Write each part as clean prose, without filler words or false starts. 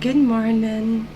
Good morning.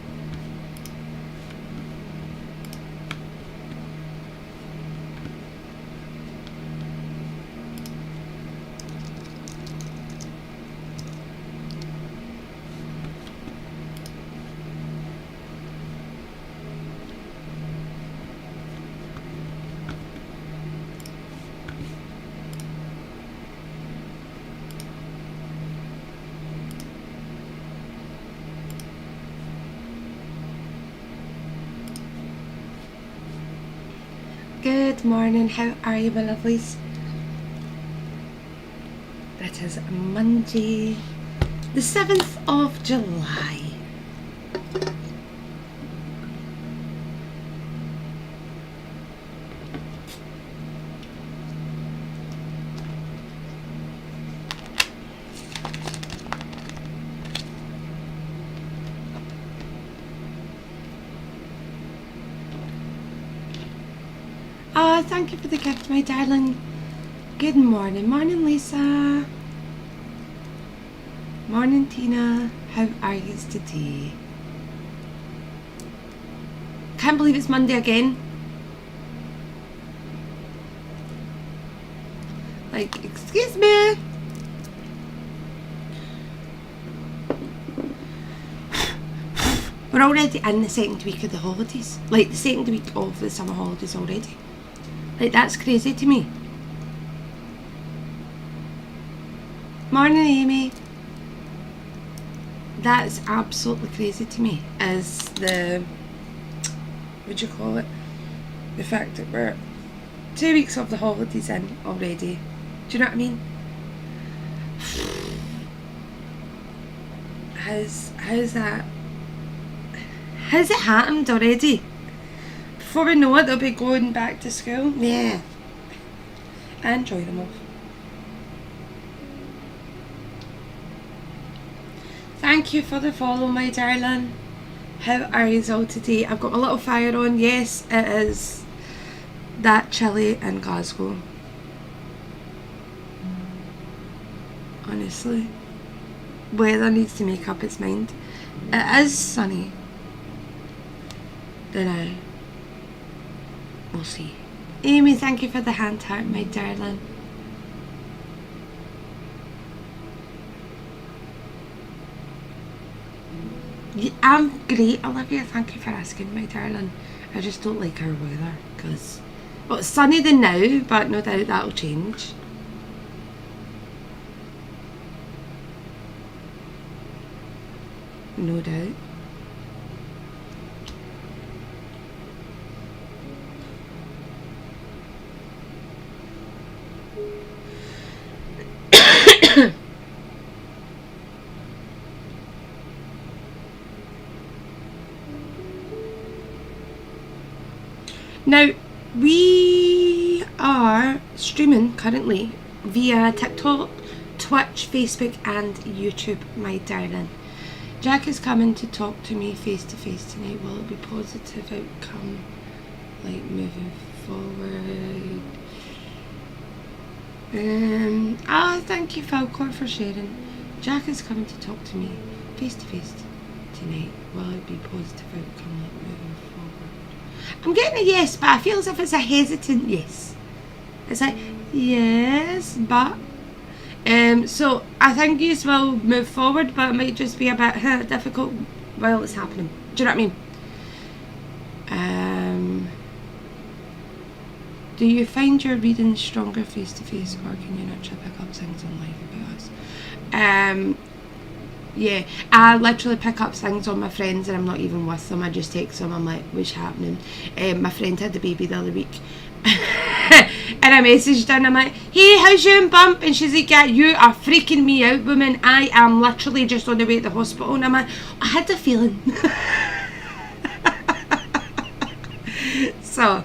Good morning. How are you, my lovelies? That is Monday, the 7th of July. Thank you for the gift, my darling. Good morning. Morning, Lisa. Morning, Tina. How are you today? Can't believe it's Monday again. Like, excuse me. We're already in the second week of the holidays. Like, the second week of the summer holidays already. Like, that's crazy to me. Morning, Amy. That's absolutely crazy to me. Is the, what do you call it? The fact that we're 2 weeks of the holidays in already. Do you know what I mean? How's that? Has it happened already? Before we know it, they'll be going back to school. Yeah. I enjoy them off. Thank you for the follow, my darling. How are you all today? I've got my little fire on. Yes, it is that chilly in Glasgow. Honestly. Weather needs to make up its mind. It is sunny. Don't know. We'll see. Amy, thank you for the hand heart, my darling. Yeah, I'm great, Olivia. Thank you for asking, my darling. I just don't like our weather because, well, it's sunny than now, but no doubt that'll change. No doubt. Now, we are streaming currently via TikTok, Twitch, Facebook and YouTube, my darling. Jack is coming to talk to me face to face tonight. Will it be positive outcome, like moving forward? Thank you, Falcor, for sharing. Jack is coming to talk to me face to face tonight. Will it be positive outcome, like moving forward? I'm getting a yes, but I feel as if it's a hesitant yes. It's like, yes, but. So I think you will move forward, but it might just be a bit difficult while it's happening. Do you know what I mean? Do you find your reading stronger face to face, or can you naturally pick up things on live about us? Yeah, I literally pick up things on my friends and I'm not even with them. I just text them. I'm like, what's happening? My friend had the baby the other week. And I messaged her and I'm like, hey, how's you and Bump? And she's like, yeah, you are freaking me out, woman. I am literally just on the way to the hospital. And I'm like, I had a feeling. So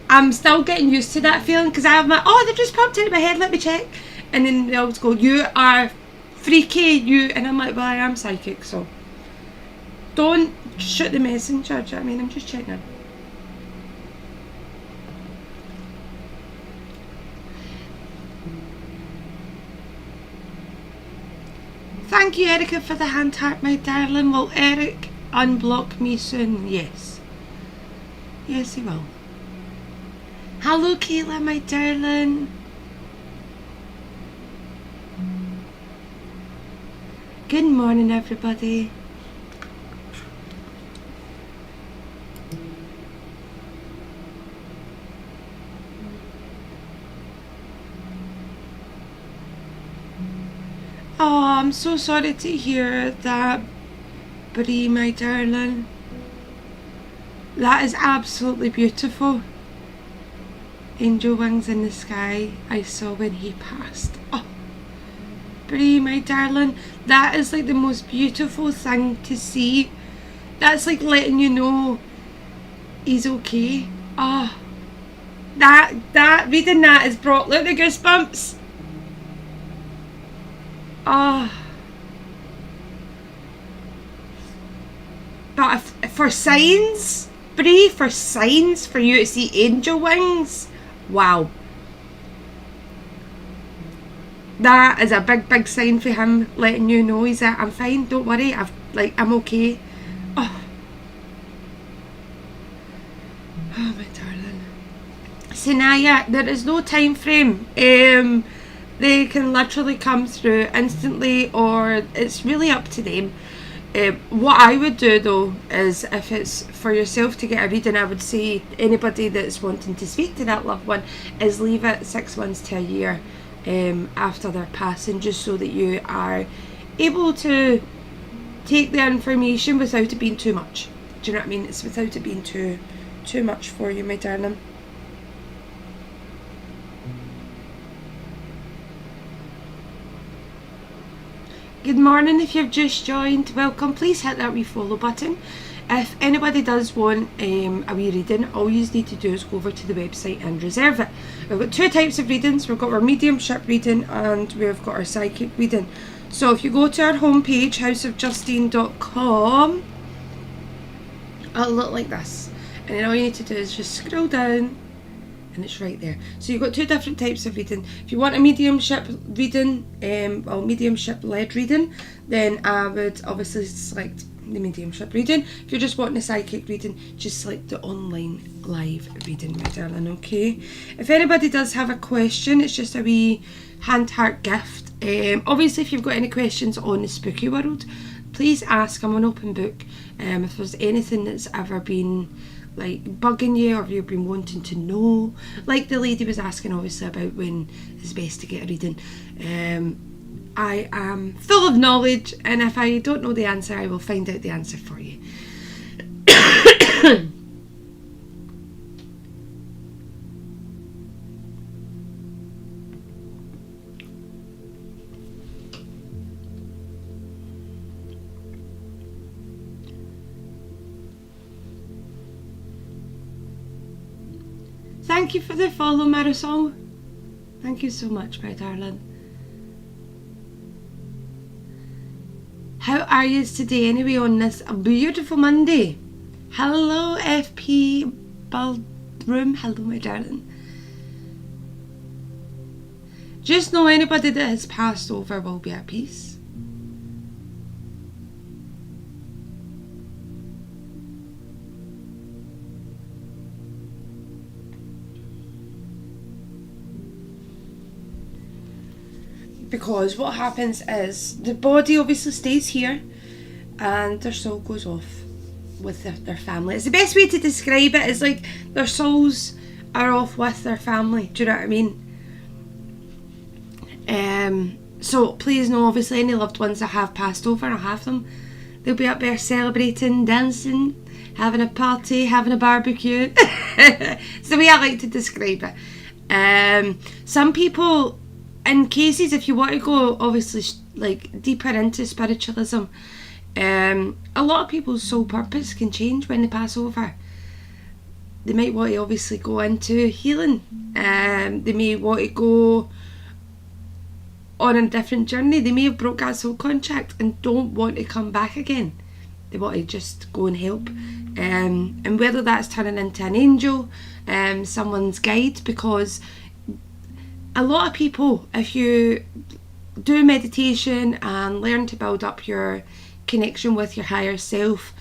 I'm still getting used to that feeling, because I'm like, oh, they just popped into my head, let me check. And then they always go, you are freaky, you. And I'm like, well, I am psychic, so don't shoot the messenger. Do you know what I mean? I'm just checking. Thank you, Erica, for the hand heart, my darling. Will Eric unblock me soon? Yes. Yes, he will. Hello, Kayla, my darling. Good morning, everybody. Oh, I'm so sorry to hear that, Brie, my darling. That is absolutely beautiful. Angel wings in the sky I saw when he passed. Oh, Brie, my darling, that is like the most beautiful thing to see. That's like letting you know he's okay. Oh, reading that has brought look the goosebumps. Oh, but for signs, Brie, for signs for you to see angel wings, wow. That is a big sign for him, letting you know he's I'm fine, don't worry, I'm okay. Oh, oh my darling. Sanaya, there is no time frame. They can literally come through instantly, or it's really up to them. What I would do though is, if it's for yourself to get a reading, I would say anybody that's wanting to speak to that loved one is leave it 6 months to a year after their passing, just so that you are able to take the information without it being too much. Do you know what I mean? It's without it being too much for you, my darling. Good morning. If you've just joined, welcome. Please hit that wee follow button. If anybody does want a wee reading, all you need to do is go over to the website and reserve it. We've got 2 types of readings. We've got our mediumship reading and we've got our psychic reading. So if you go to our homepage, houseofjustine.com, it'll look like this. And then all you need to do is just scroll down and it's right there. So you've got 2 different types of reading. If you want a mediumship reading, mediumship led reading, then I would obviously select the mediumship reading. If you're just wanting a psychic reading, just select the online live reading, my darling, okay? If anybody does have a question, it's just a wee hand heart gift. Obviously, if you've got any questions on the spooky world, please ask. I'm an open book. If there's anything that's ever been like bugging you, or you've been wanting to know, like the lady was asking obviously about when it's best to get a reading, I am full of knowledge, and if I don't know the answer, I will find out the answer for you. Thank you for the follow, Marisol. Thank you so much, my darling. How are you today anyway on this beautiful Monday? Hello, FP Baldroom. Hello, my darling. Just know anybody that has passed over will be at peace. Because what happens is the body obviously stays here and their soul goes off with their family. It's the best way to describe it. Is like their souls are off with their family. Do you know what I mean? So please know, obviously, any loved ones that have passed over, I have them. They'll be up there celebrating, dancing, having a party, having a barbecue. It's the way I like to describe it. Some people, in cases, if you want to go obviously like deeper into spiritualism, a lot of people's soul purpose can change when they pass over. They might want to obviously go into healing. They may want to go on a different journey. They may have broke that soul contract and don't want to come back again. They want to just go and help. And whether that's turning into an angel, someone's guide, because a lot of people, if you do meditation and learn to build up your connection with your higher self,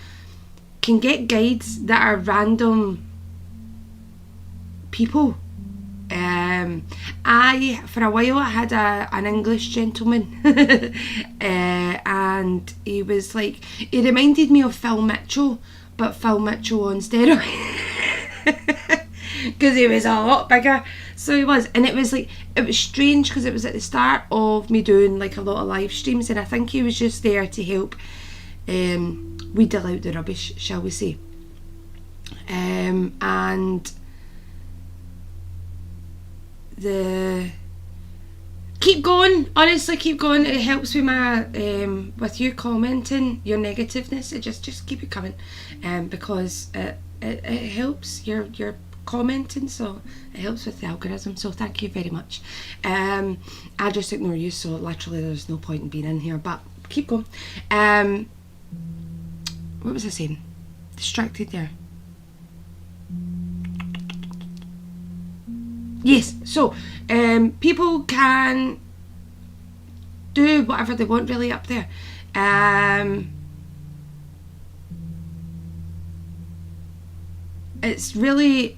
can get guides that are random people. For a while I had an English gentleman and he was like, he reminded me of Phil Mitchell, but Phil Mitchell on steroids. Because he was a lot bigger. So he was, and it was strange because it was at the start of me doing like a lot of live streams, and I think he was just there to help wheedle out the rubbish, shall we say. And keep going, honestly, keep going. It helps with my with you commenting your negativeness. It just keep it coming, because it helps your commenting, so it helps with the algorithm, so thank you very much. I just ignore you, so literally there's no point in being in here, but keep going. What was I saying? Distracted there. Yes, so people can do whatever they want really up there. It's really,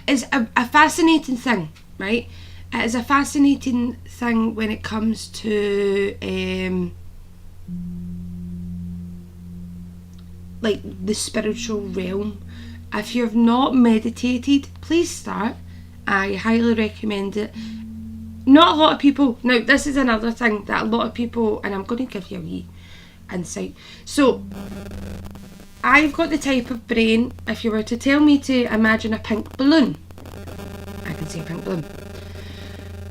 it's a fascinating thing, right? It is a fascinating thing when it comes to like the spiritual realm. If you've not meditated, please start. I highly recommend it. Not a lot of people, now this is another thing that a lot of people, and I'm going to give you a wee insight. So I've got the type of brain, if you were to tell me to imagine a pink balloon, I can say a pink balloon.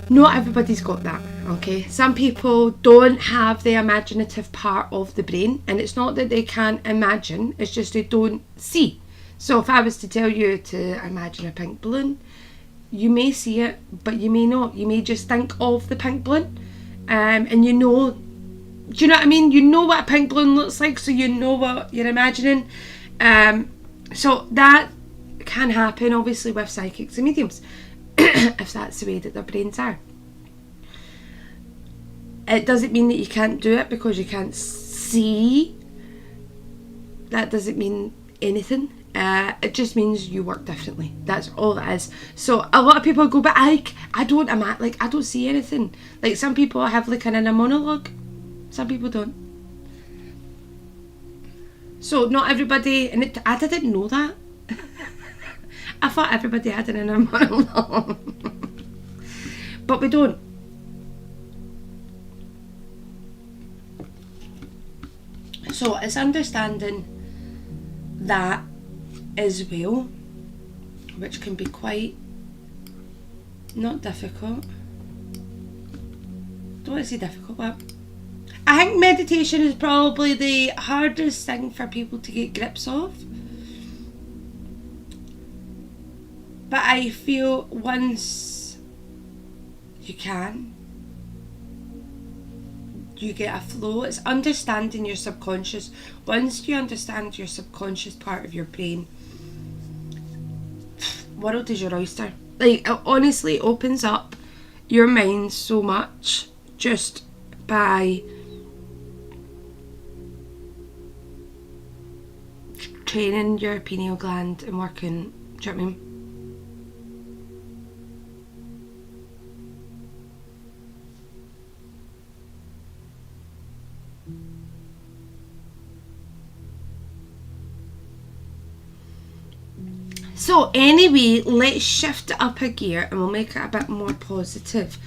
Not everybody's got that, okay? Some people don't have the imaginative part of the brain, and it's not that they can't imagine, it's just they don't see. So if I was to tell you to imagine a pink balloon, you may see it, but you may not. You may just think of the pink balloon, and you know, do you know what I mean? You know what a pink balloon looks like, so you know what you're imagining. So that can happen, obviously, with psychics and mediums, if that's the way that their brains are. It doesn't mean that you can't do it because you can't see. That doesn't mean anything. It just means you work differently. That's all it is. So a lot of people go, but I don't I don't see anything. Like some people have like an inner monologue. Some people don't. So not everybody, and I didn't know that. I thought everybody had an inner monologue. But we don't. So it's understanding that as well, which can be quite not difficult. Don't want to say difficult, but I think meditation is probably the hardest thing for people to get grips of. But I feel once you can, you get a flow. It's understanding your subconscious. Once you understand your subconscious part of your brain, world is your oyster. Like, it honestly opens up your mind so much just by training your pineal gland and working. Do you know what I mean? So anyway, let's shift it up a gear and we'll make it a bit more positive.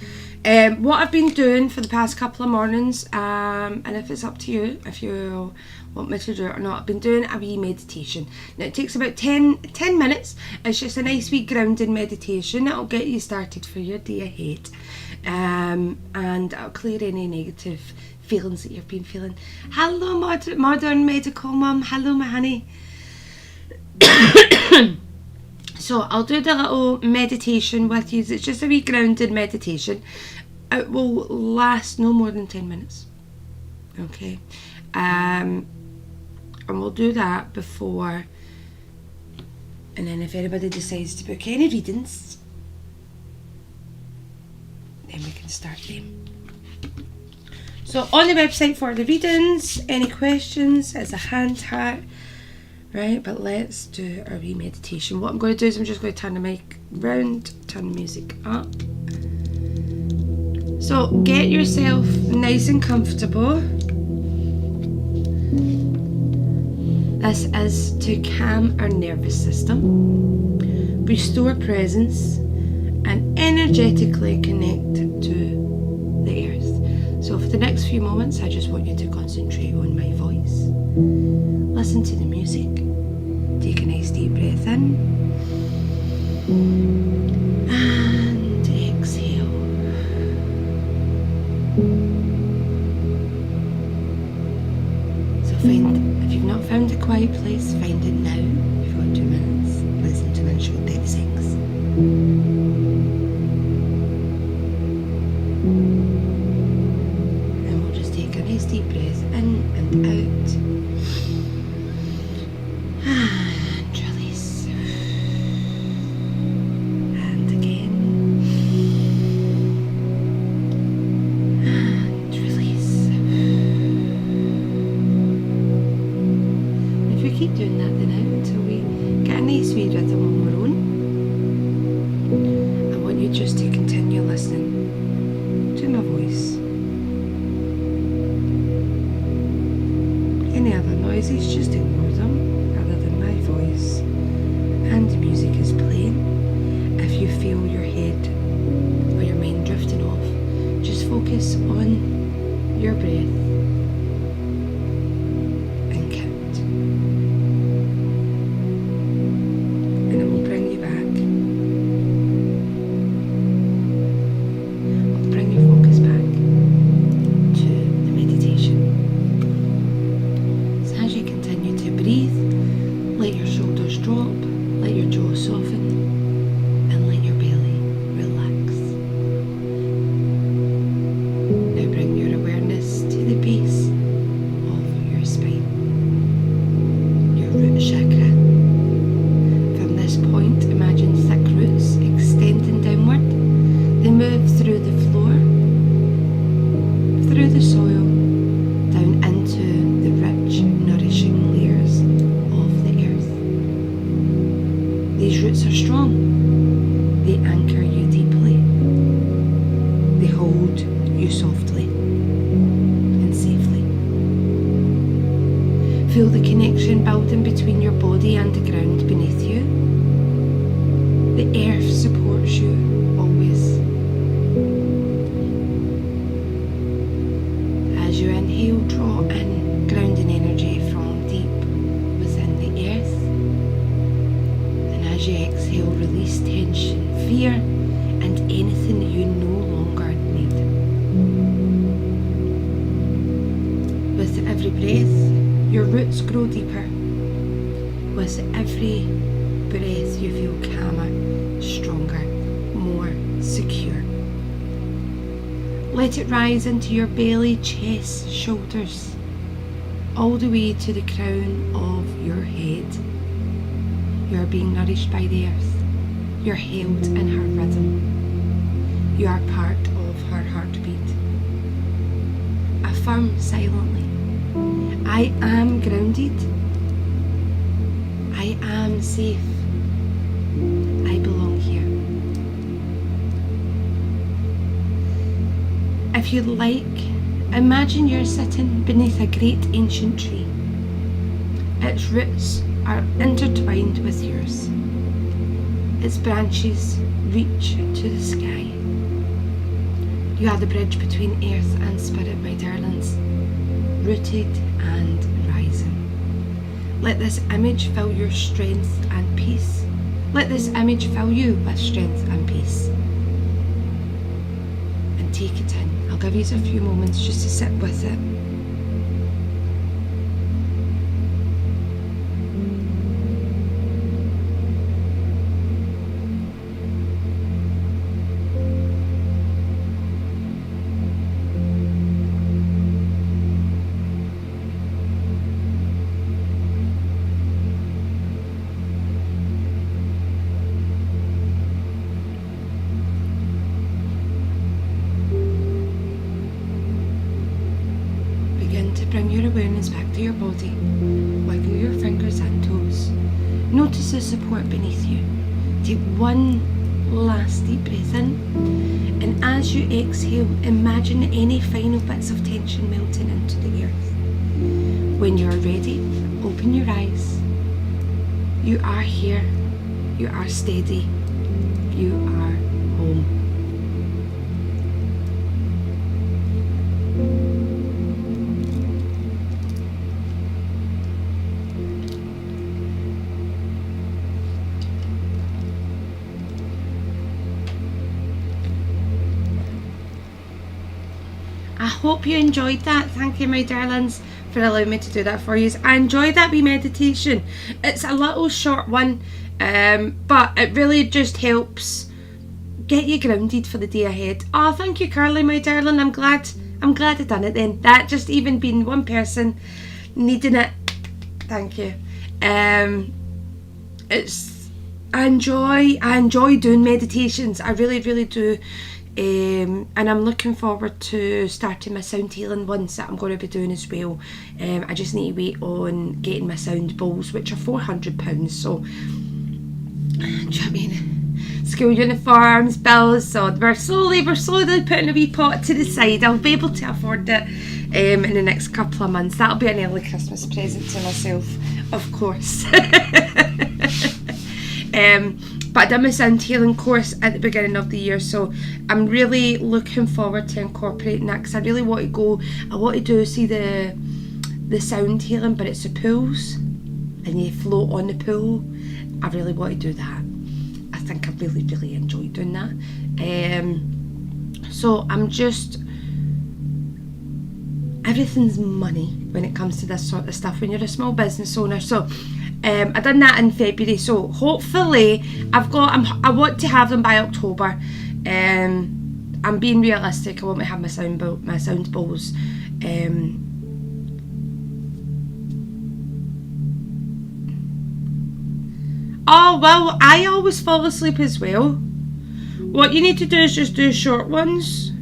What I've been doing for the past couple of mornings, and if it's up to you, if you want me to do it or not, I've been doing a wee meditation. Now it takes about 10 minutes. It's just a nice wee grounding meditation. It'll get you started for your day ahead. And it'll clear any negative feelings that you've been feeling. Hello modern medical mum, hello my honey. So I'll do the little meditation with you. It's just a wee grounded meditation. It will last no more than 10 minutes. Okay. And we'll do that before. And then if anybody decides to book any readings, then we can start them. So on the website for the readings, any questions, it's a hand hat. Right, but let's do our wee meditation. What I'm going to do is I'm just going to turn the mic round, turn the music up. So get yourself nice and comfortable. This is to calm our nervous system, restore presence, and energetically connect to the earth. So for the next few moments, I just want you to concentrate on my voice. Listen to the music. Take a nice deep breath in. And exhale. So if you've not found a quiet place, find it now. You've got 2 minutes. Listen to my show 30 seconds. And we'll just take a nice deep breath in and out. And release. And again. And release. If we keep doing that then out until we get a nice wee rhythm on our own, I want you just to continue listening to my voice. Any other noises, just ignore them. Voice and the music is playing. If you feel your head or your mind drifting off, just focus on your breath and count, and it will bring you back. I'll bring your focus back to the meditation. So as you continue to breathe, let your shoulders drop, let your jaw soften, and let your belly relax. Now bring your awareness to the base of your spine, your root chakra. From this point, imagine thick roots extending downward. They move through the floor, through the soil, down into the rich, nourishing layers of the earth. These roots are strong. They anchor you deeply. They hold you softly and safely. Feel the connection building between your body and the ground beneath you. The earth supports you always. As you inhale, draw in grounding energy from deep within the earth. And as you exhale, release tension, fear, and anything that you no longer need. With every breath, your roots grow deeper. With every breath, you feel calmer, stronger, more secure. Let it rise into your belly, chest, shoulders, all the way to the crown of your head. You are being nourished by the earth. You're held in her rhythm. You are part of her heartbeat. Affirm silently, I am grounded. I am safe. I belong here. If you'd like, imagine you're sitting beneath a great ancient tree. Its roots are intertwined with yours. Its branches reach to the sky. You are the bridge between earth and spirit, my darlings, rooted and rising. Let this image fill your strength and peace. Let this image fill you with strength and peace. And take it in. I'll give you a few moments just to sit with it. support beneath you. Take one last deep breath in, and as you exhale, imagine any final bits of tension melting into the earth. When you are ready, open your eyes. You are here. You are steady. You are home. I hope you enjoyed that. Thank you, my darlings, for allowing me to do that for you. I enjoyed that wee meditation. It's a little short one, but it really just helps get you grounded for the day ahead. Oh, thank you, Carly, my darling. I'm glad I done it then. That just even being one person needing it. Thank you. I enjoy doing meditations. I really, really do. And I'm looking forward to starting my sound healing ones that I'm going to be doing as well. I just need to wait on getting my sound bowls, which are £400. So, do you know what I mean? School uniforms, bills. So we're slowly putting a wee pot to the side. I'll be able to afford it in the next couple of months. That'll be an early Christmas present to myself, of course. But I done my sound healing course at the beginning of the year, so I'm really looking forward to incorporating that, because I really want to go. I want to do the sound healing, but it's the pools and you float on the pool. I really want to do that. I think I really, really enjoy doing that. So I'm just, everything's money when it comes to this sort of stuff when you're a small business owner. So I done that in February, so hopefully I want to have them by October. I'm being realistic. I want to have my sound bowls. Oh well, I always fall asleep as well. What you need to do is just do short ones,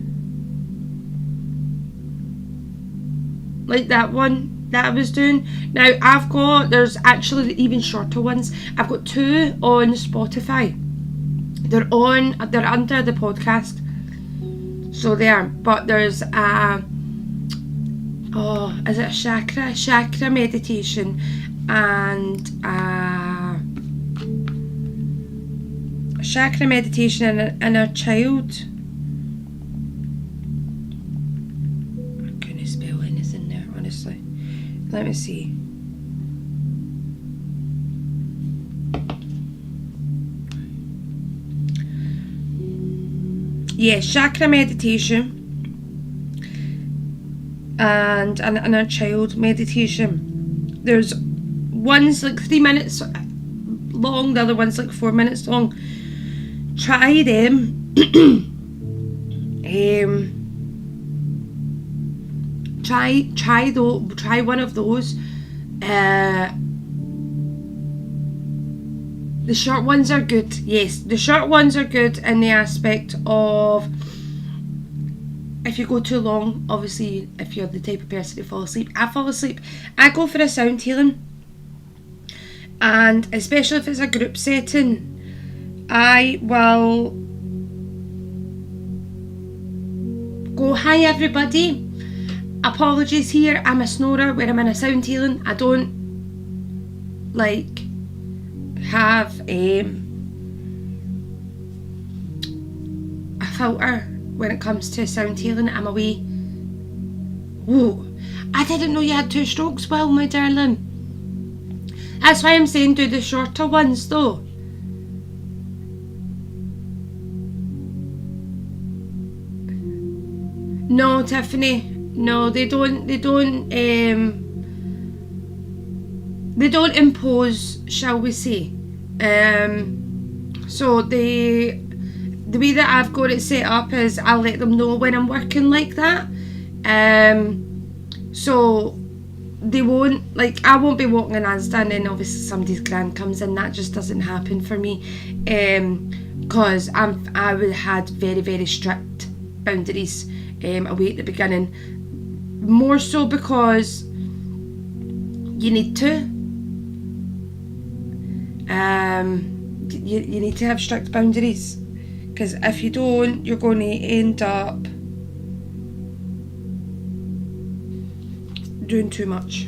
like that one that I was doing. Now there's actually even shorter ones. I've got 2 on Spotify. They're under the podcast, so they are. But there's is it a chakra meditation and a chakra meditation and inner child. I couldn't spell anything there, honestly. Let me see. Yeah, chakra meditation and an inner child meditation. There's one's like 3 minutes long, the other one's like 4 minutes long. Try them. Try one of those. The short ones are good. Yes, the short ones are good in the aspect of, if you go too long, obviously if you're the type of person to fall asleep. I fall asleep. I go for a sound healing, and especially if it's a group setting, I will go, hi everybody, apologies here, I'm a snorer when I'm in a sound healing. I don't have a filter when it comes to sound healing. I'm away. Whoa, I didn't know you had 2 strokes. Well, my darling, that's why I'm saying do the shorter ones though. No, Tiffany, no, they don't impose, shall we say. So the way that I've got it set up is I'll let them know when I'm working like that. So they won't, I won't be walking in Asda and obviously somebody's grand comes in. That just doesn't happen for me. Because I would had very, very strict boundaries away at the beginning. More so because you need to. You need to have strict boundaries, because if you don't, you're going to end up doing too much.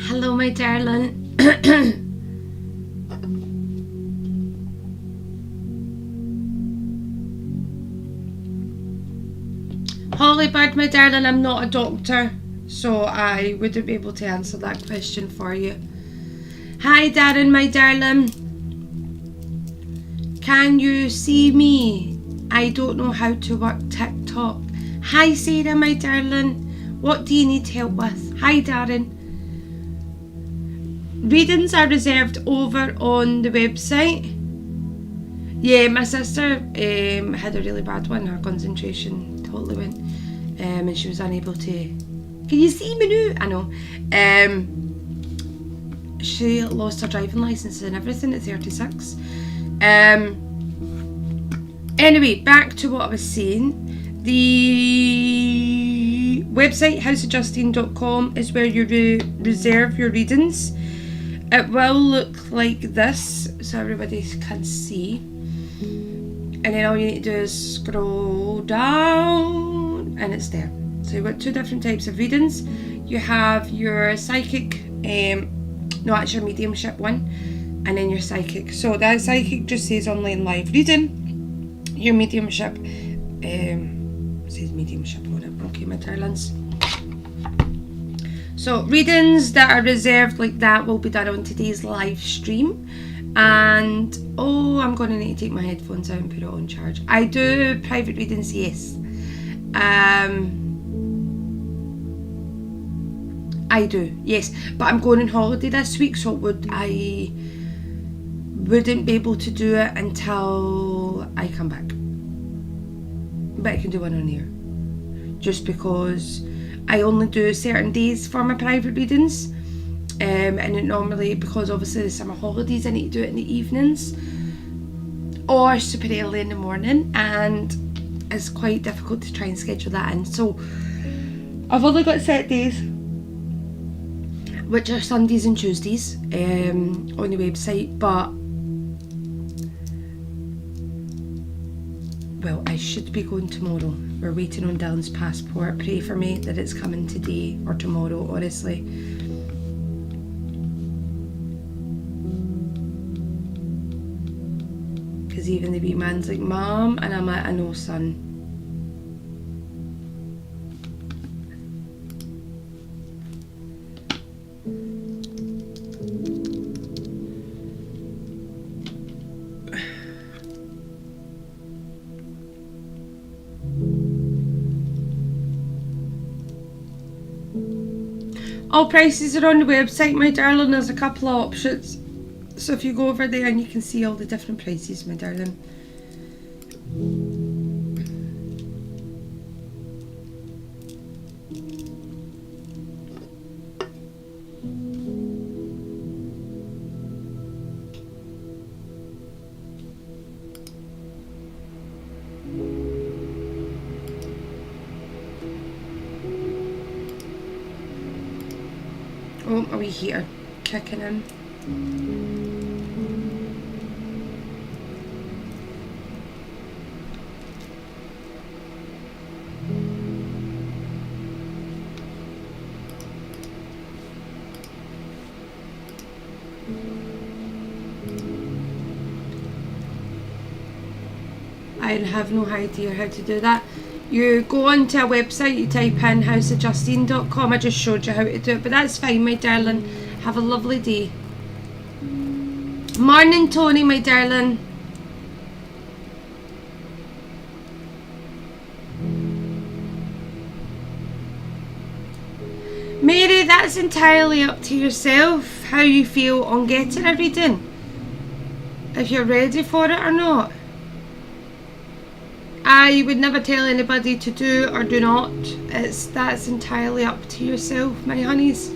Hello, my darling. Hollybird, my darling, I'm not a doctor, so I wouldn't be able to answer that question for you. Hi, Darren, my darling. Can you see me? I don't know how to work TikTok. Hi, Sarah, my darling. What do you need help with? Hi, Darren. Readings are reserved over on the website. Yeah, my sister had a really bad one. Her concentration totally went, and she was unable to. Can you see me now? I know. She lost her driving license and everything at 36. Anyway, back to what I was saying. The website houseofjustine.com is where you reserve your readings. It will look like this, so everybody can see. And then all you need to do is scroll down, and it's there. So you've got two different types of readings. You have your psychic, no, it's your mediumship one, and then your psychic. So that psychic just says online live reading. Your mediumship says mediumship on it. Okay, my darlings. So readings that are reserved like that will be done on today's live stream. And oh, I'm going to need to take my headphones out and put it on charge. I do private readings, yes. I do, yes. But I'm going on holiday this week, so I wouldn't be able to do it until I come back. But I can do one on here. Just because I only do certain days for my private readings, and it normally, because obviously the summer holidays, I need to do it in the evenings or super early in the morning, and it's quite difficult to try and schedule that in. So I've only got set days, which are Sundays and Tuesdays, on the website. But well, I should be going tomorrow. We're waiting on Dylan's passport. Pray for me that it's coming today or tomorrow, honestly. Because even the wee man's like, Mom, and I'm like, I know, son. All prices are on the website, my darling. There's a couple of options, so if you go over there and you can see all the different prices, my darling. Oh, are we here? Kicking in. I have no idea how to do that. You go onto a website, you type in houseofjustine.com. I just showed you how to do it, but that's fine, my darling. Have a lovely day. Morning, Tony, my darling. Mary, that's entirely up to yourself, how you feel on getting a reading. If you're ready for it or not. I would never tell anybody to do or do not. That's entirely up to yourself, my honeys.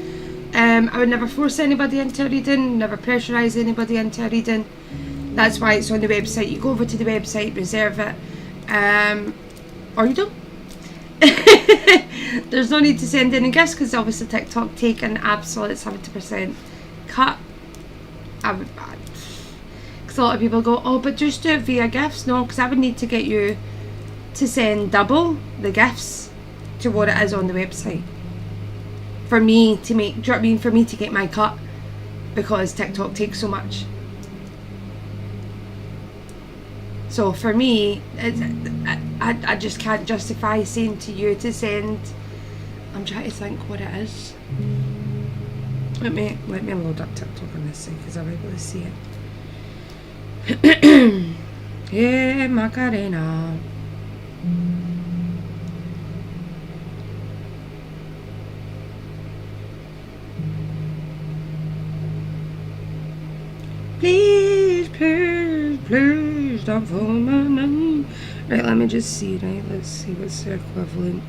I would never force anybody into a reading, never pressurise anybody into a reading. That's why it's on the website. You go over to the website, reserve it, or you don't. There's no need to send any gifts because obviously TikTok take an absolute 70% cut. Because a lot of people go, oh, but just do it via gifts. No, because I would need to get you to send double the gifts to what it is on the website for me to make, do you know what I mean, for me to get my cut, because TikTok takes so much. So for me, I just can't justify saying to you to send. I'm trying to think what it is. Let me load up TikTok on this side because I'll be able to see it. Yeah, Macarena. Please, please, please don't follow my name. Right, let me just see, right? Let's see what's the equivalent.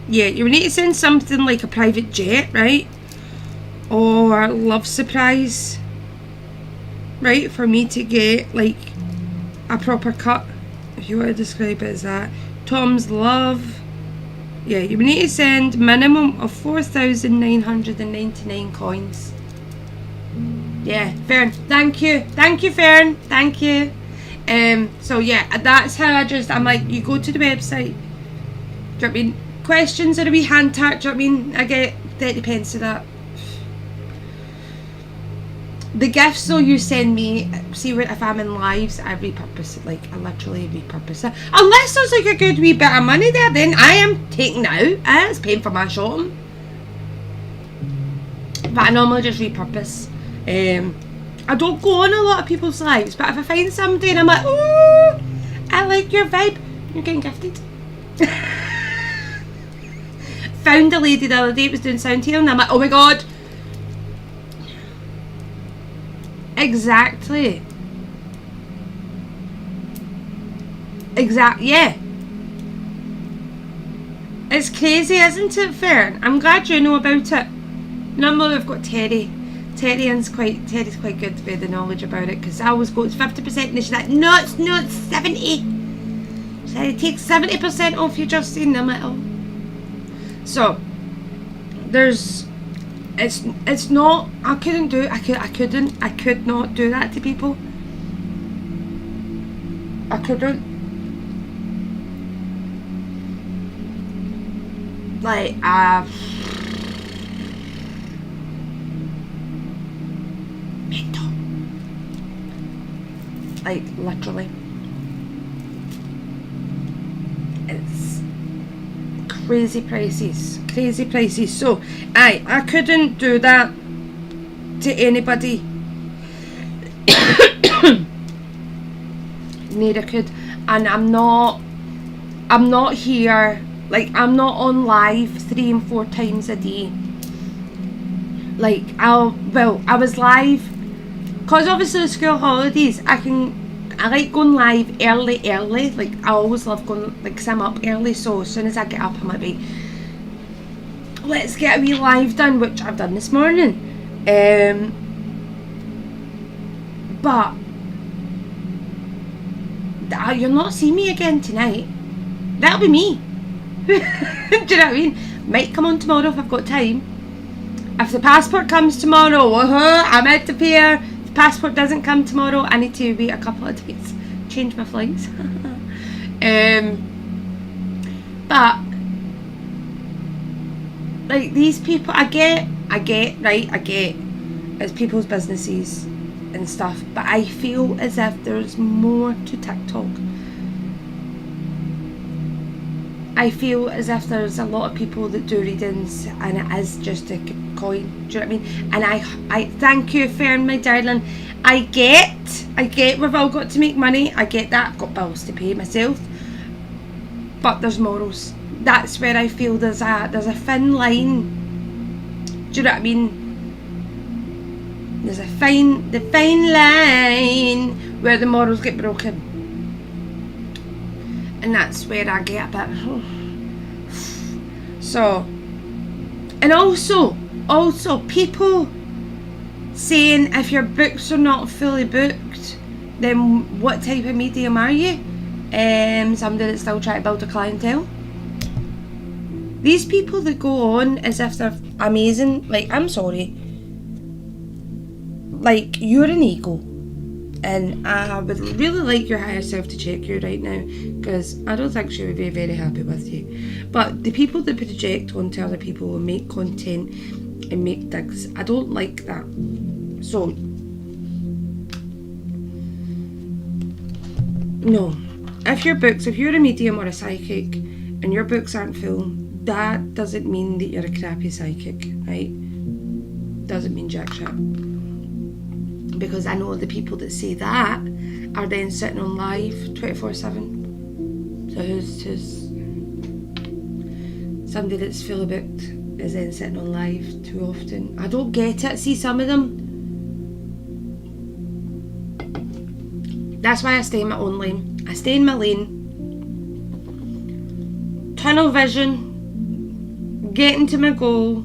Yeah, you need to send something like a private jet, right? Or love surprise, right? For me to get like a proper cut, if you want to describe it as that. Tom's love. Yeah, you need to send minimum of 4,999 coins. Yeah, Fern, thank you, Fern, thank you. So yeah, that's how I'm like, you go to the website. Do you know what I mean? Questions are a wee hand tart. Do you know what I mean? I get 30 pence to that. The gifts though you send me, see what if I'm in lives, I repurpose it, like I literally repurpose it. Unless there's like a good wee bit of money there, then I am taking it out. It's paying for my shopping. But I normally just repurpose. I don't go on a lot of people's lives, but if I find somebody and I'm like, ooh, I like your vibe, you're getting gifted. Found a lady the other day, was doing sound healing, and I'm like, oh my god. Exactly. Yeah. It's crazy, isn't it, Fern? I'm glad you know about it. Normally we've got Terry. Terry's quite good with the knowledge about it, because I always go, it's 50%, and she's like, no, it's 70. So it takes 70% off your Justine. I'm like, oh. So there's, it's not, I could not do that to people. I couldn't. Like, mental. Like, literally. It's crazy prices. So, I couldn't do that to anybody. Neither could. And I'm not here, like, I'm not on live 3 and 4 times a day. Like, I was live, because obviously the school holidays, I like going live early, like, I always love going, like, 'cause I'm up early, so as soon as I get up, I might be, let's get a wee live done, which I've done this morning. But you'll not see me again tonight. That'll be me. Do you know what I mean? Might come on tomorrow if I've got time. If the passport comes tomorrow, I'm out to pay. If the passport doesn't come tomorrow, I need to wait a couple of days, change my flights. But like, these people, I get. It's people's businesses and stuff, but I feel as if there's more to TikTok. I feel as if there's a lot of people that do readings and it is just a coin. Do you know what I mean? And I thank you, Fern, my darling. I get we've all got to make money. I get that. I've got bills to pay myself. But there's morals. That's where I feel there's a thin line. Do you know what I mean? There's the fine line where the morals get broken. And that's where I get a bit. So, and also people saying if your books are not fully booked, then what type of medium are you? Somebody that's still trying to build a clientele. These people that go on as if they're amazing, like, I'm sorry, like, you're an ego. And I would really like your higher self to check you right now, because I don't think she would be very happy with you. But the people that project onto other people and make content and make digs, I don't like that. So, no. If you're a medium or a psychic and your books aren't full, that doesn't mean that you're a crappy psychic, right? Doesn't mean jack shit. Because I know the people that say that are then sitting on live 24/7. So who's somebody that's fully booked is then sitting on live too often. I don't get it. See, some of them. That's why I stay in my own lane. I stay in my lane. Tunnel vision. Getting to my goal.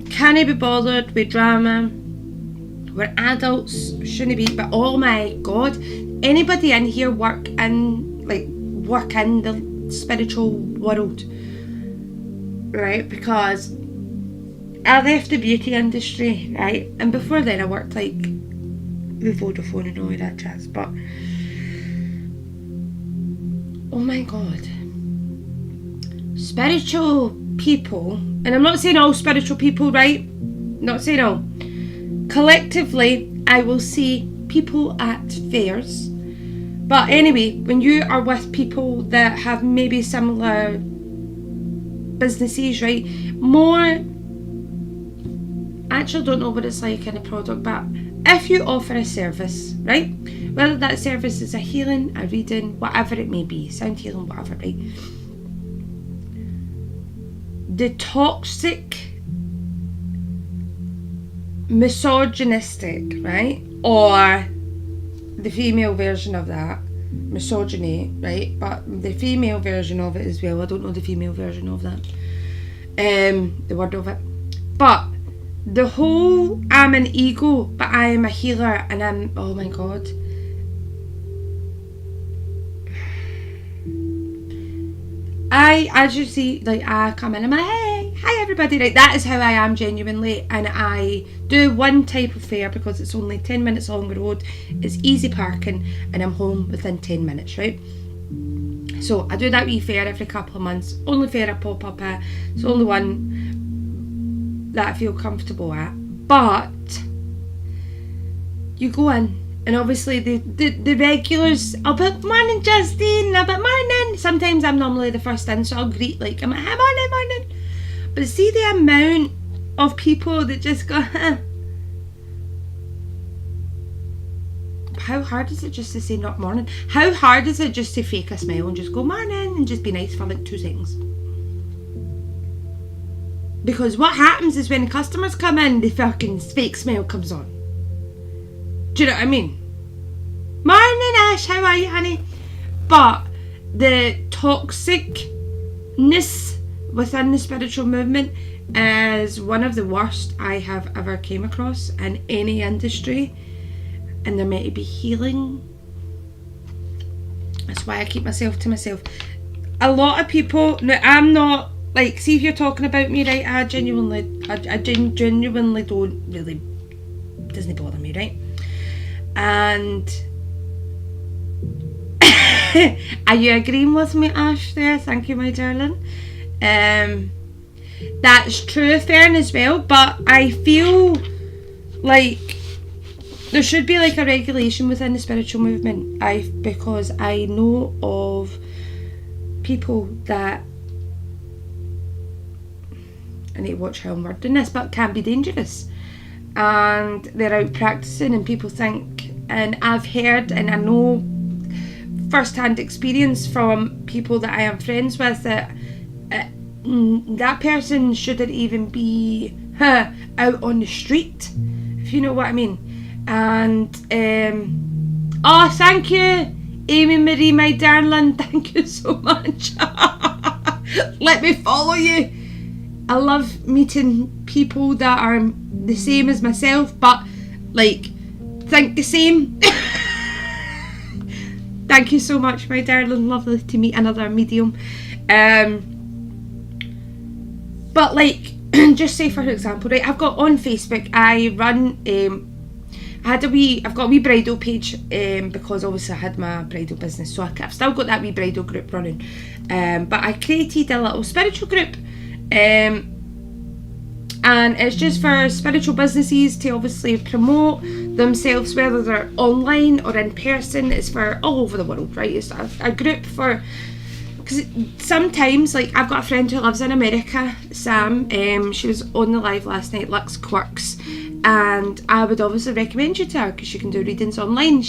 Can't be bothered with drama. We're adults, shouldn't be. But oh my god, anybody in here work in the spiritual world, right? Because I left the beauty industry, right? And before then I worked like with Vodafone and all of that jazz. But oh my god, spiritual people, and I'm not saying all spiritual people, right? Not saying all. Collectively, I will see people at fairs. But anyway, when you are with people that have maybe similar businesses, right? More, actually don't know what it's like in a product, but if you offer a service, right? Whether that service is a healing, a reading, whatever it may be, sound healing, whatever, right? The toxic, misogynistic, right? Or the female version of that, misogyny, right? But the female version of it as well. I don't know the female version of that. The word of it. But the whole, I'm an ego, but I am a healer, and I'm, oh my god. As you see, like, I come in and I'm like, hey, hi everybody, right? That is how I am genuinely, and I do one type of fair because it's only 10 minutes along the road, it's easy parking, and I'm home within 10 minutes, right? So I do that wee fair every couple of months, only fair I pop up at, it's only one that I feel comfortable at, but you go in, and obviously the regulars, I'll be, morning Justine, I'll be, morning. Sometimes I'm normally the first in, so I'll greet, like, I'm like, hey, morning. But see the amount of people that just go, how hard is it just to say not morning? How hard is it just to fake a smile and just go morning and just be nice for like 2 seconds? Because what happens is when customers come in, the fucking fake smile comes on. Do you know what I mean? Morning Ash, how are you, honey? But the toxicness within the spiritual movement is one of the worst I have ever came across in any industry, and they're meant to be healing. That's why I keep myself to myself. A lot of people, now I'm not, like, see if you're talking about me, right, I genuinely don't really, doesn't bother me, right? And are you agreeing with me, Ash, there? Thank you, my darling. that's true, Fern, as well, but I feel like there should be like a regulation within the spiritual movement. Because I know of people that, I need to watch how I'm wording this, but can be dangerous, and they're out practicing and people think, and I've heard and I know first-hand experience from people that I am friends with that that person shouldn't even be out on the street, if you know what I mean. And oh, thank you, Amy Marie, my darling, thank you so much. Let me follow you. I love meeting people that are the same as myself, but like think the same. Thank you so much, my darling. Lovely to meet another medium. But like, just say for example, right? I've got on Facebook. I run. I've got a wee bridal page because obviously I had my bridal business, so I've still got that wee bridal group running. But I created a little spiritual group. And it's just for spiritual businesses to obviously promote themselves, whether they're online or in person. It's for all over the world, right? It's a group for, because sometimes, like, I've got a friend who lives in America, Sam. She was on the live last night, Lux Quirks, and I would obviously recommend you to her because she can do readings online.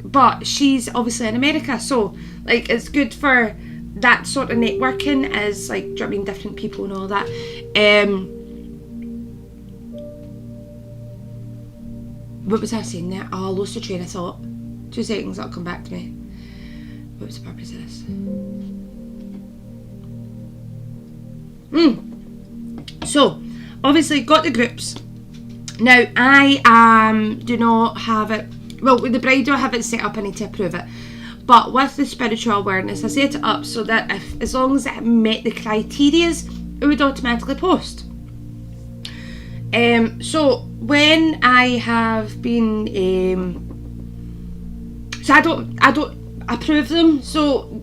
But she's obviously in America, so like it's good for that sort of networking, as like, do you know what I mean, different people and all that. What was I saying there? Oh, I lost the train of thought. 2 seconds, that'll come back to me. What was the purpose of this? So, obviously got the groups. Now, I do not have it, well, with the bridal I have it set up, I need to approve it. But with the spiritual awareness, I set it up so that as long as it met the criterias, it would automatically post. So when I have been, so I don't approve them. So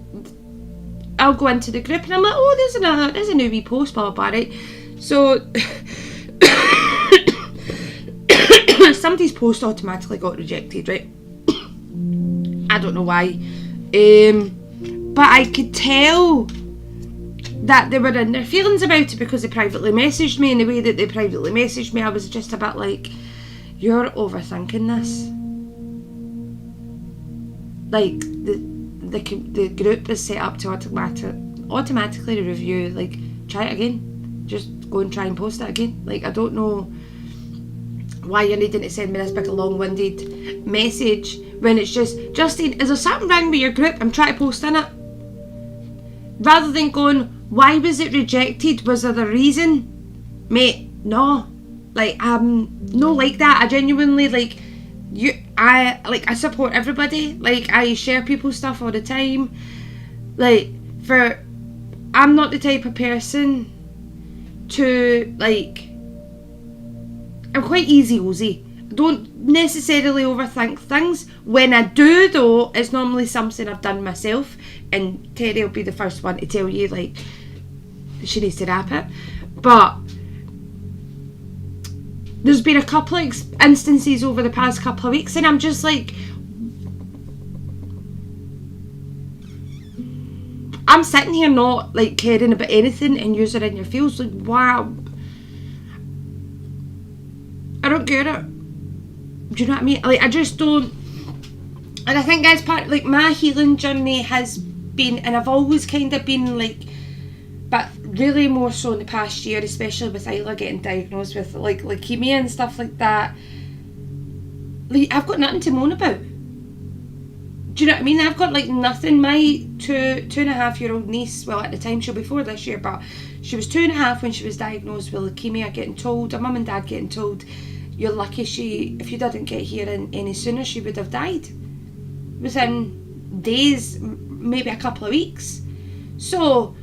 I'll go into the group and I'm like, oh, there's a new wee post, blah blah blah, right? So somebody's post automatically got rejected, right? I don't know why, but I could tell that they were in their feelings about it because they privately messaged me, and the way that they privately messaged me, I was just a bit like, you're overthinking this. Like, the group is set up to automatically review. Like, try it again. Just go and try and post it again. Like, I don't know why you're needing to send me this big long-winded message when it's just, Justine, is there something wrong with your group? I'm trying to post in it. Rather than going, why was it rejected? Was there a reason? Mate, no. Like, no like that. I genuinely, like, I support everybody. Like, I share people's stuff all the time. Like, I'm not the type of person to, like, I'm quite easy-ozy. I don't necessarily overthink things. When I do, though, it's normally something I've done myself, and Terry will be the first one to tell you, like, she needs to wrap it. But there's been a couple of instances over the past couple of weeks, and I'm just like, I'm sitting here not, like, caring about anything, and you're in your feels like, wow, I don't get it. Do you know what I mean? Like, I just don't. And I think that's part, like, my healing journey has been, and I've always kind of been like, but really more so in the past year, especially with Isla getting diagnosed with, like, leukemia and stuff like that. Like, I've got nothing to moan about. Do you know what I mean? I've got, like, nothing. My 2.5-year-old niece, well, at the time, she'll be 4 this year, but she was 2.5 when she was diagnosed with leukemia, getting told, her mum and dad getting told, you're lucky if you didn't get here any sooner, she would have died within days, maybe a couple of weeks. So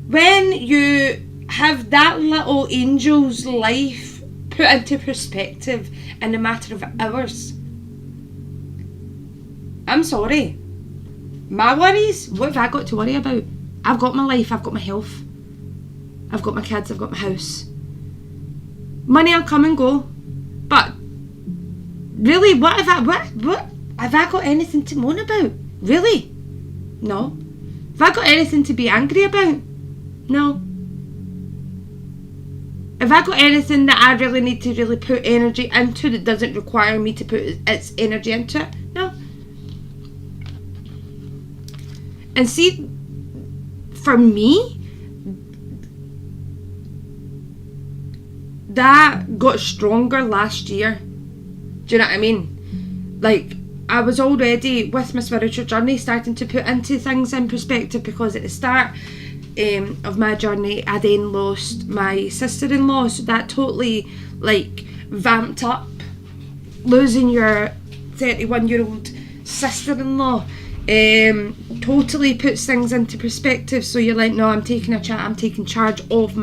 when you have that little angel's life put into perspective in a matter of hours, I'm sorry, my worries, what have I got to worry about? I've got my life, I've got my health. I've got my kids, I've got my house. Money will come and go, but really, what have I got anything to moan about? Really? No. Have I got anything to be angry about? No. Have I got anything that I really need to really put energy into that doesn't require me to put its energy into it? No. And see, for me, that got stronger last year. Do you know what I mean? Like, I was already, with my spiritual journey, starting to put into things in perspective, because at the start of my journey, I then lost my sister-in-law, so that totally, like, vamped up losing your 31-year-old sister-in-law. Totally puts things into perspective, so you're like, no, I'm taking charge of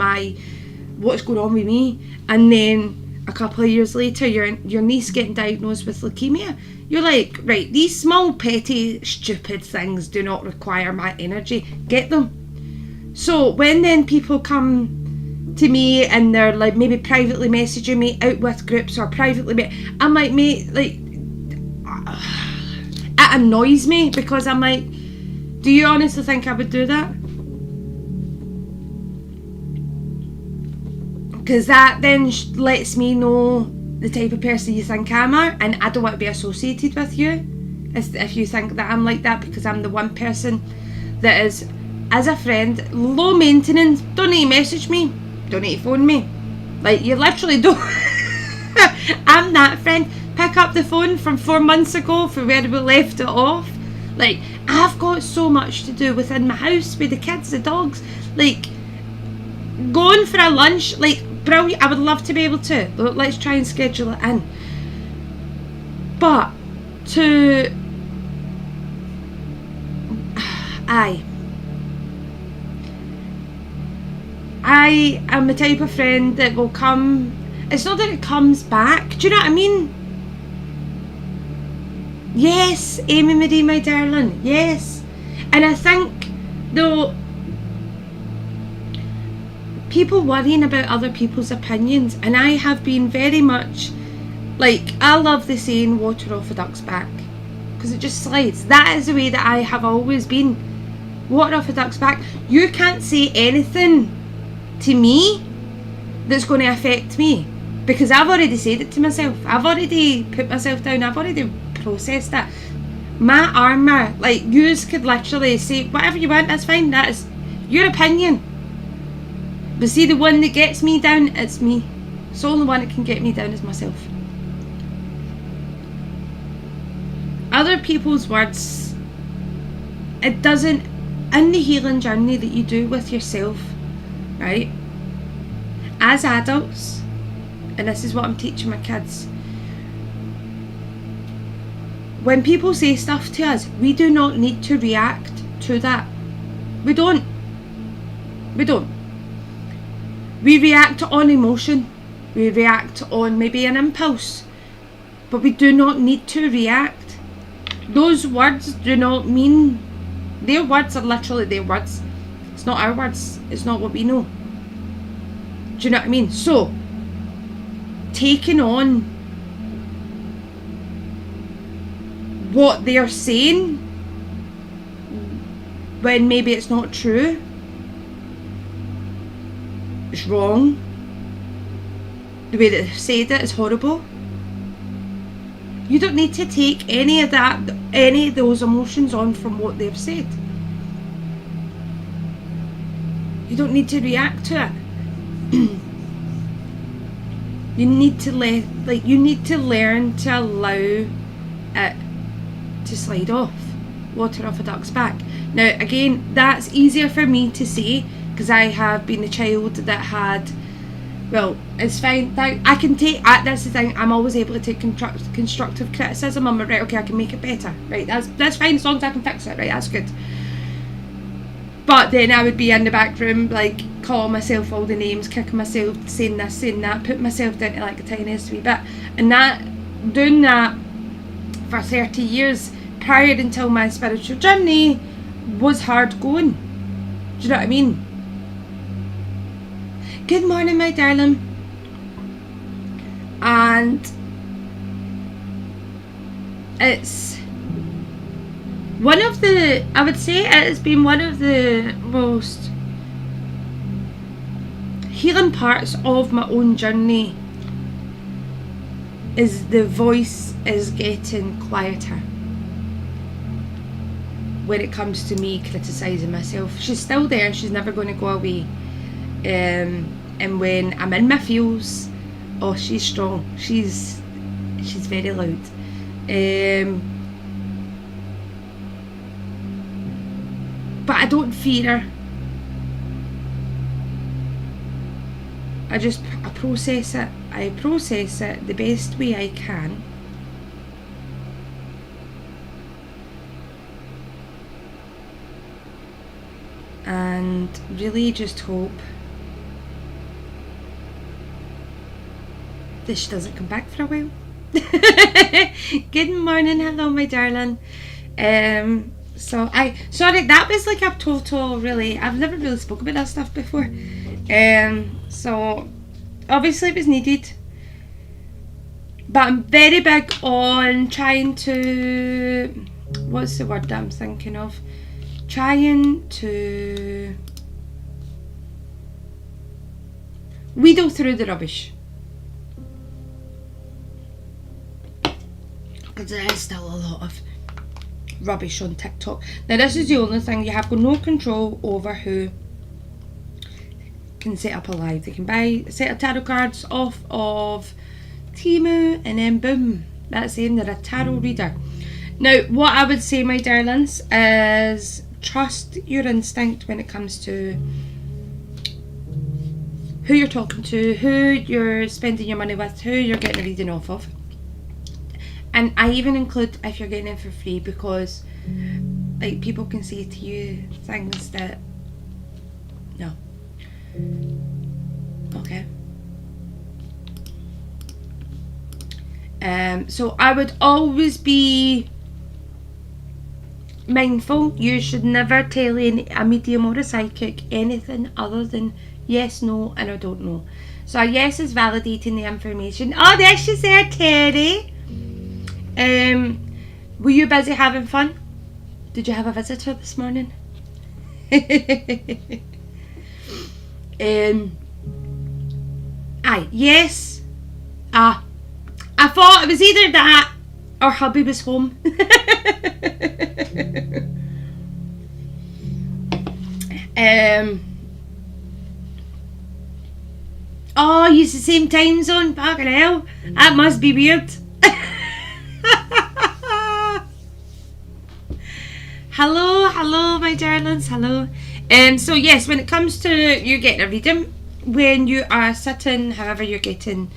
what's going on with me. And then a couple of years later, your niece getting diagnosed with leukemia. You're like, right, these small, petty, stupid things do not require my energy. Get them. So when then people come to me and they're like maybe privately messaging me out with groups or privately, I'm like, mate, like, it annoys me, because I'm like, do you honestly think I would do that? Because that then lets me know the type of person you think I am, and I don't want to be associated with you if you think that I'm like that, because I'm the one person that is, as a friend, low maintenance. Don't need to message me, don't need to phone me. Like, you literally don't. I'm that friend. Pick up the phone from 4 months ago from where we left it off. Like, I've got so much to do within my house with the kids, the dogs. Like, going for a lunch, like, brilliant. I would love to be able to. Let's try and schedule it in. But I am the type of friend that will come. It's not that it comes back. Do you know what I mean? Yes, Amy Marie, my darling. Yes. And I think, though, people worrying about other people's opinions, and I have been very much like, I love the saying water off a duck's back, because it just slides. That is the way that I have always been. Water off a duck's back. You can't say anything to me that's going to affect me, because I've already said it to myself. I've already put myself down. I've already processed that. My armour, like, yous could literally say whatever you want, that's fine, that is your opinion. But see, the one that gets me down, it's me. It's the only one that can get me down is myself. Other people's words, it doesn't, in the healing journey that you do with yourself, right? As adults, and this is what I'm teaching my kids, when people say stuff to us, we do not need to react to that. We don't. We react on emotion. We react on maybe an impulse. But we do not need to react. Those words do not mean, their words are literally their words. It's not our words. It's not what we know. Do you know what I mean? So, taking on what they're saying when maybe it's not true, it's wrong. The way that they've said it is horrible. You don't need to take any of those emotions on from what they've said. You don't need to react to it. You need to learn to allow it to slide off. Water off a duck's back. Now, again, that's easier for me to say, because I have been a child that had, well, it's fine. I can take, that's the thing, I'm always able to take constructive criticism. I'm like, right, okay, I can make it better. Right, that's fine, as long as I can fix it. Right, that's good. But then I would be in the back room, like, calling myself all the names, kicking myself, saying this, saying that, putting myself down to like the tiniest wee bit. And doing that for 30 years prior until my spiritual journey was hard going. Do you know what I mean? Good morning, my darling. And it's I would say it has been one of the most healing parts of my own journey, is the voice is getting quieter when it comes to me criticising myself. She's still there, she's never going to go away. And when I'm in my feels, oh, she's strong, she's very loud. But I don't fear her. I process it. I process it the best way I can. And really just hope that she doesn't come back for a while. Good morning, hello my darling. Sorry, that was like a total, really, I've never really spoken about that stuff before. So obviously it was needed, but I'm very big on trying to, what's the word that I'm thinking of? Trying to wheedle through the rubbish, because there is still a lot of rubbish on TikTok. Now this is the only thing, you have got no control over who can set up a live. They can buy a set of tarot cards off of Temu and then boom, that's the end, they're a tarot reader. Now what I would say, my darlings, is trust your instinct when it comes to who you're talking to, who you're spending your money with, who you're getting a reading off of. And I even include if you're getting it for free, because like people can say to you things that, no. Okay. So I would always be mindful. You should never tell a medium or a psychic anything other than yes, no, and I don't know. So a yes is validating the information. Oh, there she's there, Terry. Were you busy having fun? Did you have a visitor this morning? Aye, yes. I thought it was either that or hubby was home. Oh, use the same time zone. Fucking hell, that must be weird. Hello, my darlings. Hello. So yes, when it comes to you getting a reading, when you are sitting, however you're getting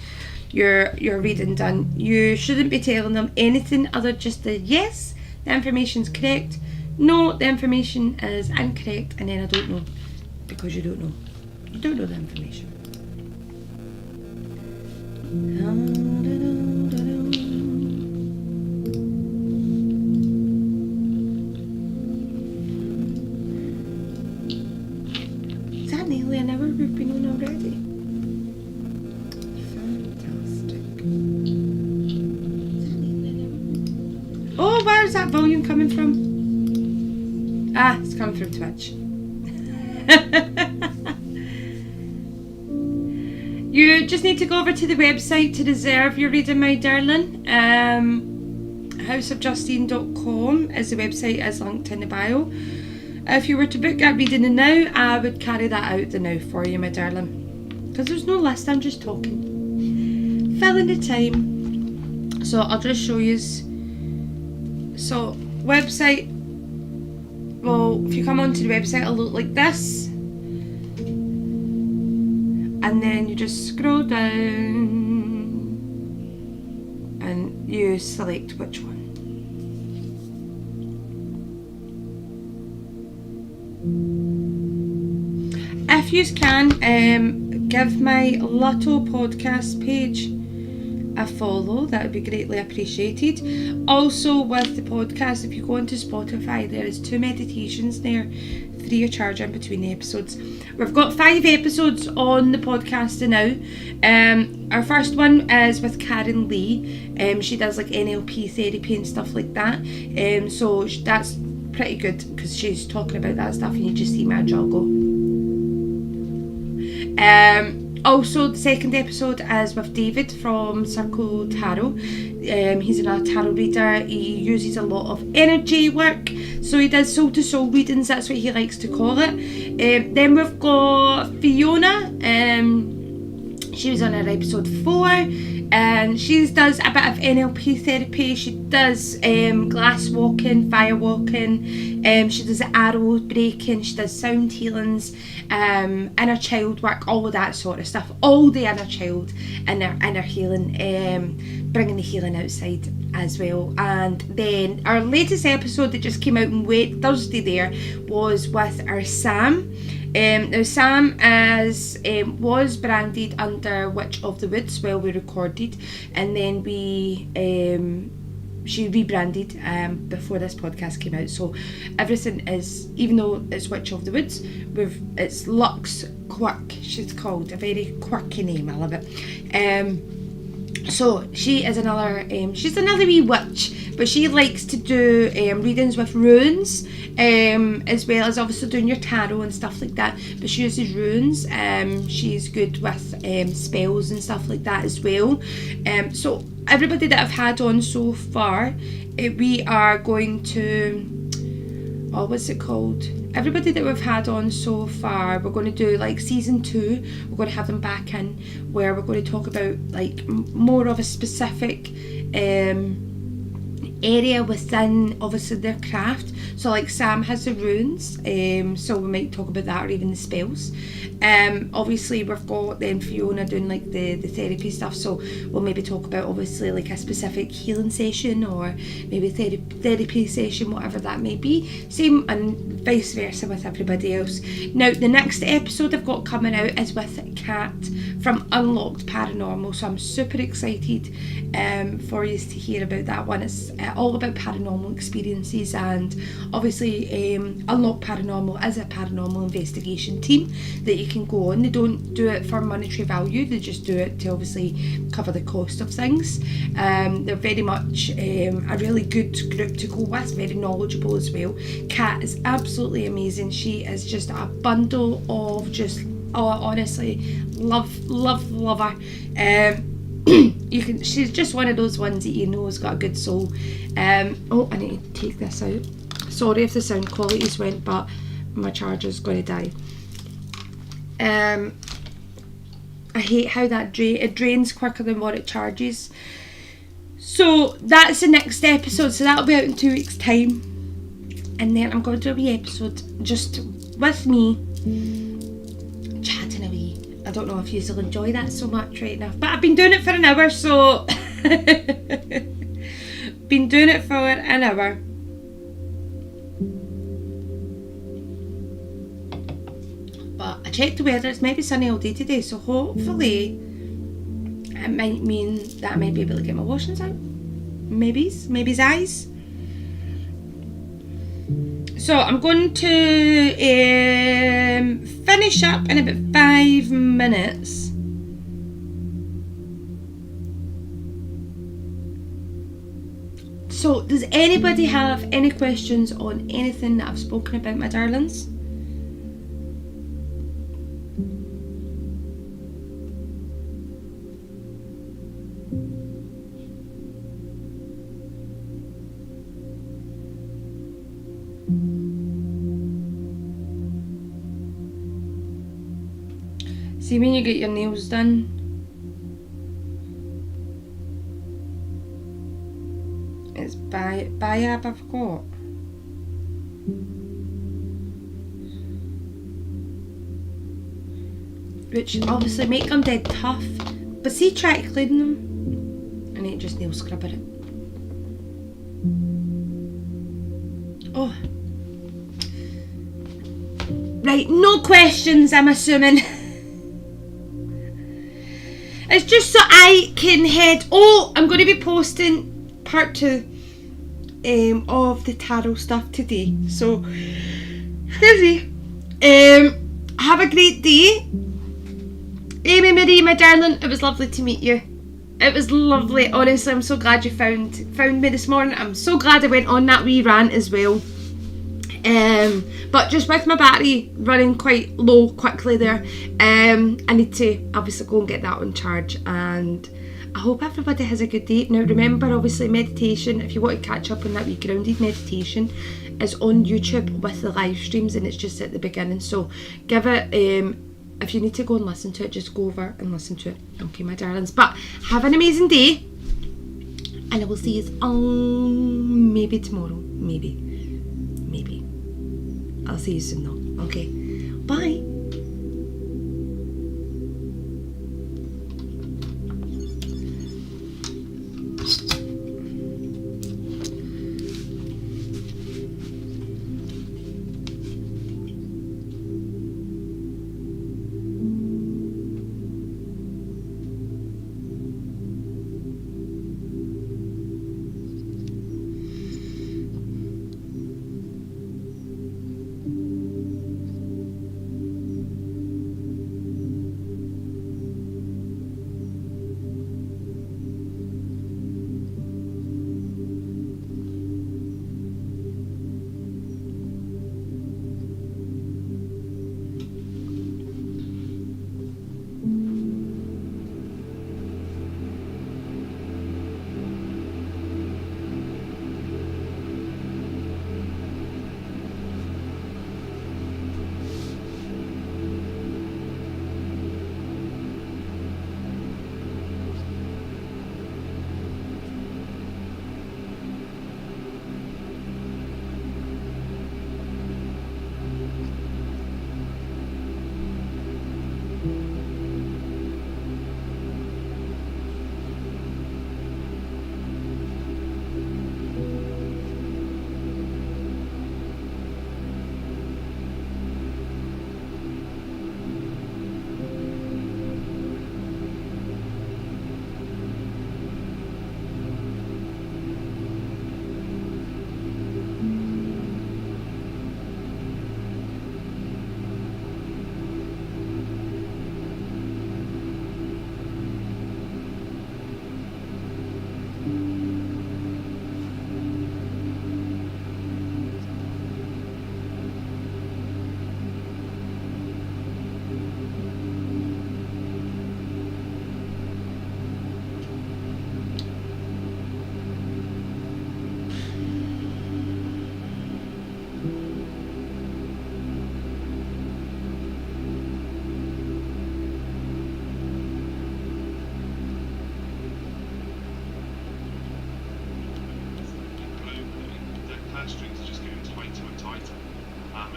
your reading done, you shouldn't be telling them anything other just the yes, the information's correct, no, the information is incorrect, and then I don't know, because you don't know the information. Is that nearly an hour we've been on already? Oh, where's that volume coming from? Ah, it's coming from Twitch. You just need to go over to the website to reserve your reading, my darling. Houseofjustine.com is the website, is linked in the bio. If you were to book that reading now, I would carry that out the now for you, my darling. Because there's no list, I'm just talking. Filling the time. So I'll just show you. So, website, well, if you come onto the website, it'll look like this. And then you just scroll down and you select which one. If you can, give my little podcast page a follow, that would be greatly appreciated. Also with the podcast, if you go into Spotify, there is 2 meditations there, free of charge in between the episodes. We've got 5 episodes on the podcast now. Our first one is with Karen Lee. She does like NLP therapy and stuff like that. So that's pretty good because she's talking about that stuff and you just see my jaw go. Also, the second episode is with David from Circle Tarot. He's another tarot reader. He uses a lot of energy work, so he does soul to soul readings. That's what he likes to call it. Then we've got Fiona. She was on our episode 4, and she does a bit of NLP therapy. She does glass walking, fire walking. She does arrow breaking. She does sound healings, inner child work, all of that sort of stuff. All the inner child, inner healing, bringing the healing outside as well. And then our latest episode that just came out on Thursday there was with our Sam. Now Sam was branded under Witch of the Woods while we recorded, and then she rebranded before this podcast came out. So everything is, even though it's Witch of the Woods, it's Lux Quirk. She's called, a very quirky name. I love it. So she is she's another wee witch, but she likes to do readings with runes, as well as obviously doing your tarot and stuff like that, but she uses runes. She's good with spells and stuff like that as well. So everybody that I've had on so far, we are going to, what's it called? Everybody that we've had on so far, we're going to do like season 2. We're going to have them back in, where we're going to talk about like more of a specific area within obviously their craft. So like Sam has the runes, so we might talk about that, or even the spells. Obviously we've got then Fiona doing like the therapy stuff, so we'll maybe talk about obviously like a specific healing session, or maybe therapy session, whatever that may be. Same and vice versa with everybody else. Now the next episode I've got coming out is with Kat from Unlocked Paranormal, so I'm super excited for you to hear about that one. It's all about paranormal experiences, and obviously Unlocked Paranormal is a paranormal investigation team that you can go on. They don't do it for monetary value, they just do it to obviously cover the cost of things. They're very much a really good group to go with, very knowledgeable as well. Kat is absolutely amazing. She is just a bundle of just, honestly, love her. She's just one of those ones that you know has got a good soul. I need to take this out. Sorry if the sound quality's went, but my charger's going to die. I hate how that it drains quicker than what it charges. So that's the next episode, so that'll be out in 2 weeks time, and then I'm going to do a wee episode just with me chatting away. I don't know if you will enjoy that so much right now, but I've been doing it for an hour, so been doing it for an hour. But I checked the weather, it's maybe sunny all day today, so hopefully it might mean that I might be able to get my washings out. Maybe's eyes. So I'm going to finish up in about 5 minutes. So does anybody have any questions on anything that I've spoken about, my darlings? See, when you get your nails done, it's Bayab I've got. Which obviously make them dead tough, but see, try to clean them. I need to just nail scrubber it. Oh. Right, no questions, I'm assuming. It's just so I can head. I'm going to be posting part 2 of the tarot stuff today. So, excuse me. Have a great day. Amy Marie, my darling, it was lovely to meet you. It was lovely. Honestly, I'm so glad you found me this morning. I'm so glad I went on that wee rant as well. But just with my battery running quite low quickly there, I need to obviously go and get that on charge, and I hope everybody has a good day. Now remember, obviously meditation, if you want to catch up on that wee grounded meditation, is on YouTube with the live streams, and it's just at the beginning, so give it, if you need to go and listen to it, just go over and listen to it. Okay, my darlings, but have an amazing day, and I will see you on maybe tomorrow, maybe I'll see you soon though. Okay, bye.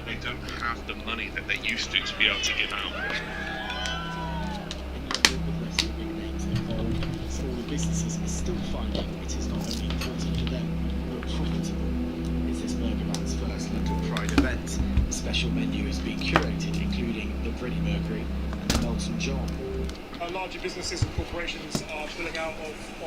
They don't have the money that they used to be able to give out. Smaller businesses are still finding it is not only important for them, but profitable. It's this Burger Man's first London Pride event. A special menu has been curated, including the Freddie Mercury and the Elton John. Larger businesses and corporations are pulling out of